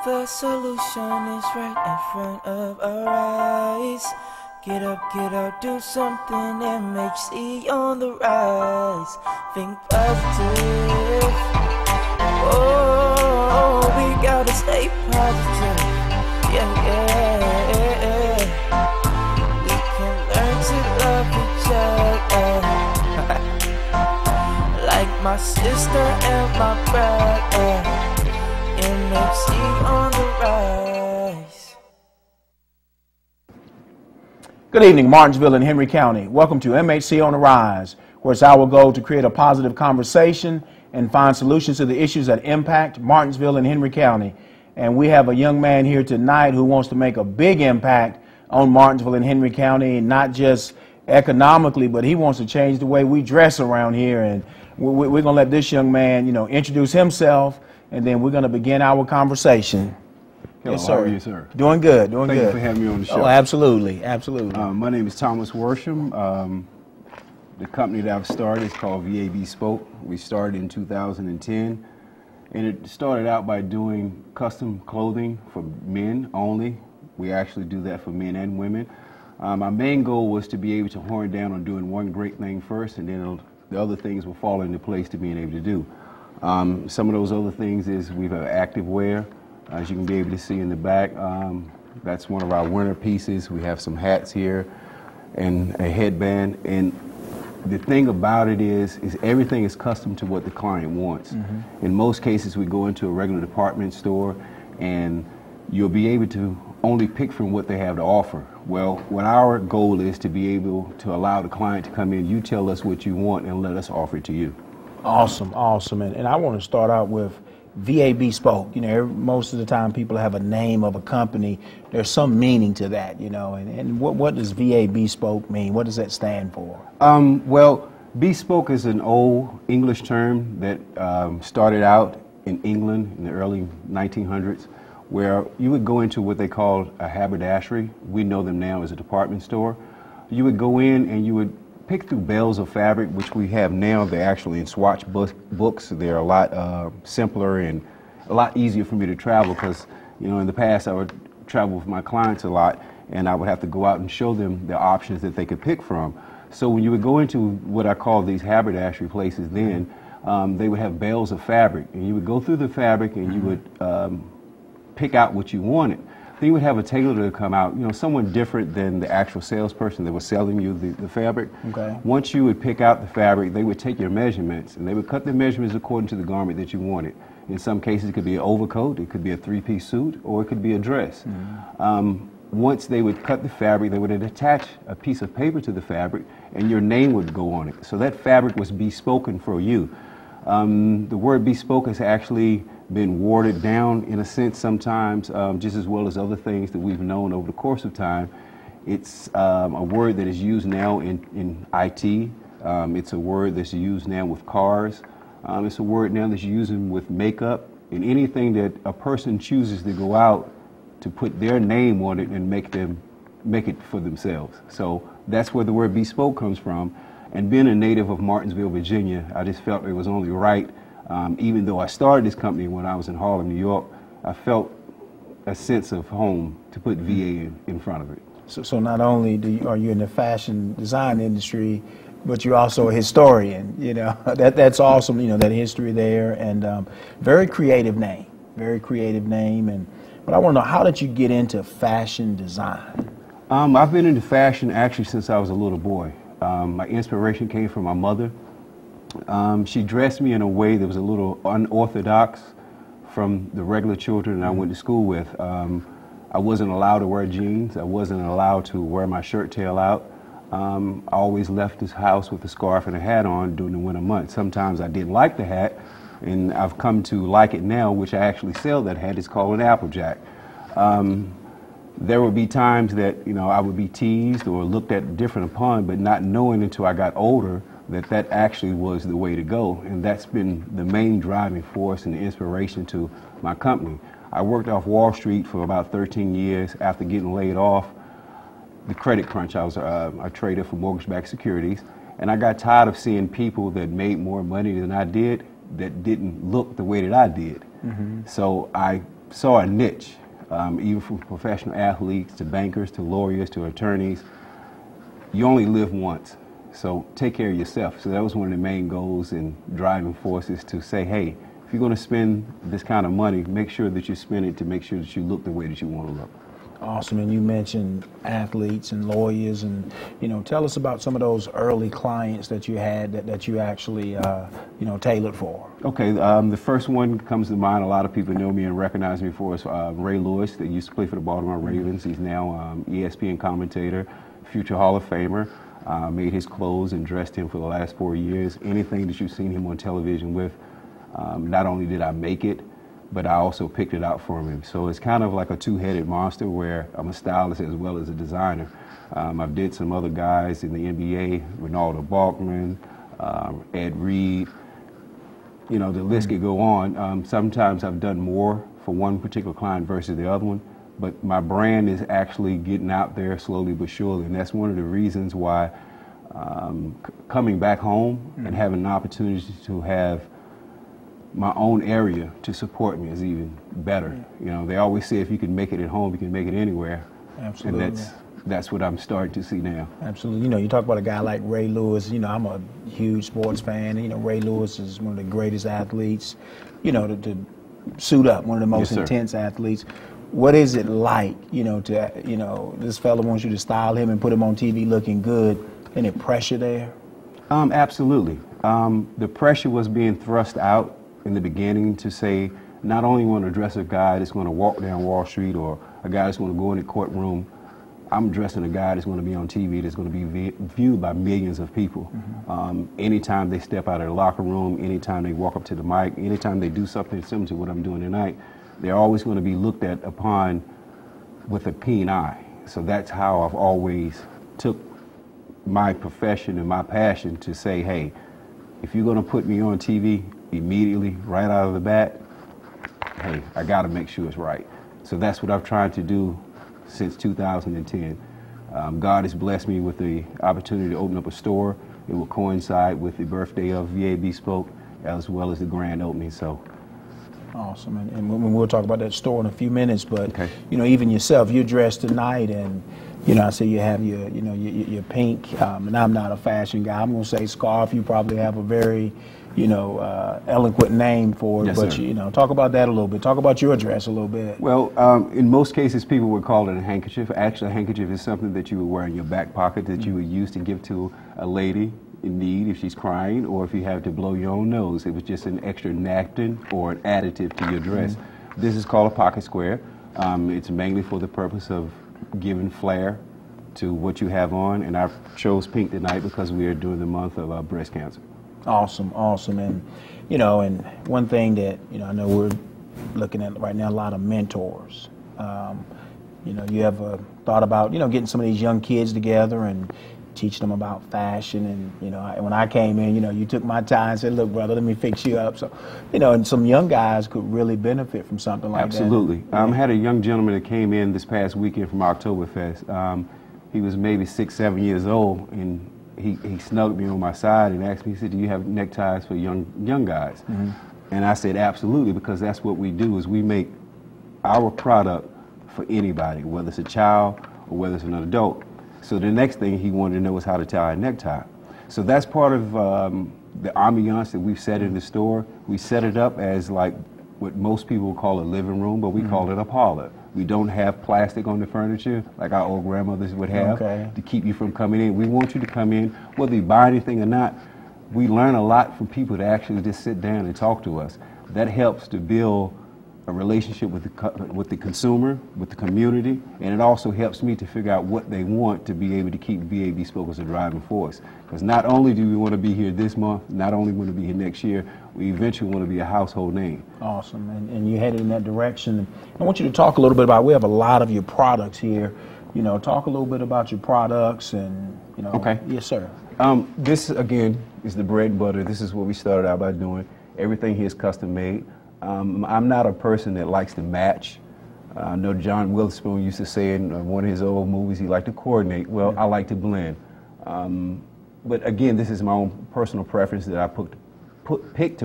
The solution is right in front of our eyes. Get up, do something. MHC on the rise. Think positive. Oh, we gotta stay positive. Yeah. We can learn to love each other. Like my sister and my brother. Mhc on the rise. Good evening, Martinsville and Henry County. Welcome to MHC on the Rise, where it's our goal to create a positive conversation and find solutions to the issues that impact Martinsville and Henry County. And we have a young man here tonight who wants to make a big impact on Martinsville and Henry County, not just economically, but he wants to change the way we dress around here. And we're going to let this young man, introduce himself, and then we're going to begin our conversation. Hello, yes, sir. How are you, sir? Doing good, doing Thank good. you for having me on the show. Oh, absolutely. My name is Thomas Worsham. The company that I've started is called BESPOKE. We started in 2010, and it started out by doing custom clothing for men only. We actually do that for men and women. My main goal was to be able to hone down on doing one great thing first, and then the other things will fall into place to being able to do. Some of those other things is we have active wear, as you can be able to see in the back. That's one of our winter pieces. We have some hats here and a headband. And the thing about it is everything is custom to what the client wants. Mm-hmm. In most cases, we go into a regular department store and you'll be able to only pick from what they have to offer. Well, what our goal is to be able to allow the client to come in, you tell us what you want and let us offer it to you. Awesome. And I want to start out with VA Bespoke. Most of the time people have a name of a company. There's some meaning to that, and what does VA Bespoke mean? What does that stand for? Well, bespoke is an old English term that started out in England in the early 1900s, where you would go into what they called a haberdashery. We know them now as a department store. You would go in and you would pick through bales of fabric, which we have now. They're actually in swatch books. They're a lot simpler and a lot easier for me to travel because, in the past I would travel with my clients a lot and I would have to go out and show them the options that they could pick from. So when you would go into what I call these haberdashery places then, they would have bales of fabric and you would go through the fabric and you would pick out what you wanted. Then you would have a tailor to come out, someone different than the actual salesperson that was selling you the fabric. Okay. Once you would pick out the fabric, they would take your measurements and they would cut the measurements according to the garment that you wanted. In some cases, it could be an overcoat, it could be a three-piece suit, or it could be a dress. Mm-hmm. Once they would cut the fabric, they would attach a piece of paper to the fabric and your name would go on it. So that fabric was bespoken for you. The word bespoke has actually been watered down in a sense sometimes, just as well as other things that we've known over the course of time. It's a word that is used now in IT. It's a word that's used now with cars. It's a word now that's used with makeup and anything that a person chooses to go out to put their name on it and make it for themselves. So that's where the word bespoke comes from. And being a native of Martinsville, Virginia, I just felt it was only right. Even though I started this company when I was in Harlem, New York, I felt a sense of home to put VA in front of it. So not only are you in the fashion design industry, but you're also a historian. That's awesome. That history there, and very creative name. But I want to know, how did you get into fashion design? I've been into fashion actually since I was a little boy. My inspiration came from my mother. She dressed me in a way that was a little unorthodox from the regular children that I went to school with. I wasn't allowed to wear jeans. I wasn't allowed to wear my shirt tail out. I always left this house with a scarf and a hat on during the winter months. Sometimes I didn't like the hat, and I've come to like it now, which I actually sell that hat. It's called an Applejack. There would be times that, I would be teased or looked at different upon, but not knowing until I got older that actually was the way to go. And that's been the main driving force and the inspiration to my company. I worked off Wall Street for about 13 years after getting laid off. The credit crunch, I was a trader for mortgage-backed securities, and I got tired of seeing people that made more money than I did that didn't look the way that I did. Mm-hmm. So I saw a niche, even from professional athletes to bankers to lawyers to attorneys. You only live once, so take care of yourself. So that was one of the main goals and driving forces to say, hey, if you're going to spend this kind of money, make sure that you spend it to make sure that you look the way that you want to look. Awesome. And you mentioned athletes and lawyers, and tell us about some of those early clients that you had that you actually tailored for. Okay, the first one comes to mind. A lot of people know me and recognize me for is Ray Lewis, that used to play for the Baltimore Ravens. He's now ESPN commentator, future Hall of Famer. Made his clothes and dressed him for the last 4 years. Anything that you've seen him on television with, not only did I make it, but I also picked it out for him. So it's kind of like a two-headed monster where I'm a stylist as well as a designer. I've did some other guys in the NBA, Ronaldo Balkman, Ed Reed. The list could go on. Sometimes I've done more for one particular client versus the other one, but my brand is actually getting out there slowly but surely, and that's one of the reasons why coming back home and having an opportunity to have my own area to support me is even better. They always say if you can make it at home, you can make it anywhere. Absolutely. And that's what I'm starting to see now. Absolutely. You talk about a guy like Ray Lewis. I'm a huge sports fan. Ray Lewis is one of the greatest athletes. To suit up, one of the most intense athletes. What is it like, this fella wants you to style him and put him on TV looking good? Any pressure there? Absolutely. The pressure was being thrust out in the beginning to say, not only want to dress a guy that's going to walk down Wall Street or a guy that's going to go in the courtroom, I'm dressing a guy that's going to be on TV, that's going to be viewed by millions of people. Anytime they step out of the locker room, anytime they walk up to the mic, anytime they do something similar to what I'm doing tonight, they're always going to be looked at upon with a keen eye. So that's how I've always took my profession and my passion to say, hey, if you're going to put me on TV immediately, right out of the bat, hey, I got to make sure it's right. So that's what I've tried to do since 2010. God has blessed me with the opportunity to open up a store. It will coincide with the birthday of VA Bespoke as well as the grand opening. So. Awesome, and we'll talk about that store in a few minutes. But even yourself, you're dressed tonight, and I see you have your pink. And I'm not a fashion guy. I'm gonna say scarf. You probably have a very eloquent name for it. Yes, but talk about that a little bit. Talk about your dress a little bit. Well, in most cases, people would call it a handkerchief. Actually, a handkerchief is something that you would wear in your back pocket that you would use to give to a lady in need if she's crying, or if you have to blow your own nose. It was just an extra napkin or an additive to your dress. This is called a pocket square. It's mainly for the purpose of giving flair to what you have on, and I chose pink tonight because we are doing the month of breast cancer. Awesome, awesome. And and one thing that I know we're looking at right now, a lot of mentors. You ever thought about getting some of these young kids together and teach them about fashion? And when I came in, you took my time and said, look, brother, let me fix you up. So and some young guys could really benefit from something like that. Absolutely. I had a young gentleman that came in this past weekend from Oktoberfest. He was maybe 6, 7 years old, and he snugged me on my side and asked me, he said, do you have neckties for young guys? And I said, absolutely, because that's what we do, is we make our product for anybody, whether it's a child or whether it's an adult. So the next thing he wanted to know was how to tie a necktie. So that's part of the ambiance that we've set in the store. We set it up as like what most people would call a living room, but we call it a parlor. We don't have plastic on the furniture like our old grandmothers would have to keep you from coming in. We want you to come in, whether you buy anything or not. We learn a lot from people that actually just sit down and talk to us. That helps to build a relationship with the consumer, with the community, and it also helps me to figure out what they want to be able to keep VA Bespoke as a driving force. Because not only do we want to be here this month, not only want to be here next year, we eventually want to be a household name. Awesome, and you're headed in that direction. I want you to talk a little bit about, we have a lot of your products here. Talk a little bit about your products and, Okay. Yes, sir. This, again, is the bread and butter. This is what we started out by doing. Everything here is custom made. I'm not a person that likes to match. I know John Witherspoon used to say in one of his old movies he liked to coordinate. Well, I like to blend. But again, this is my own personal preference that I picked to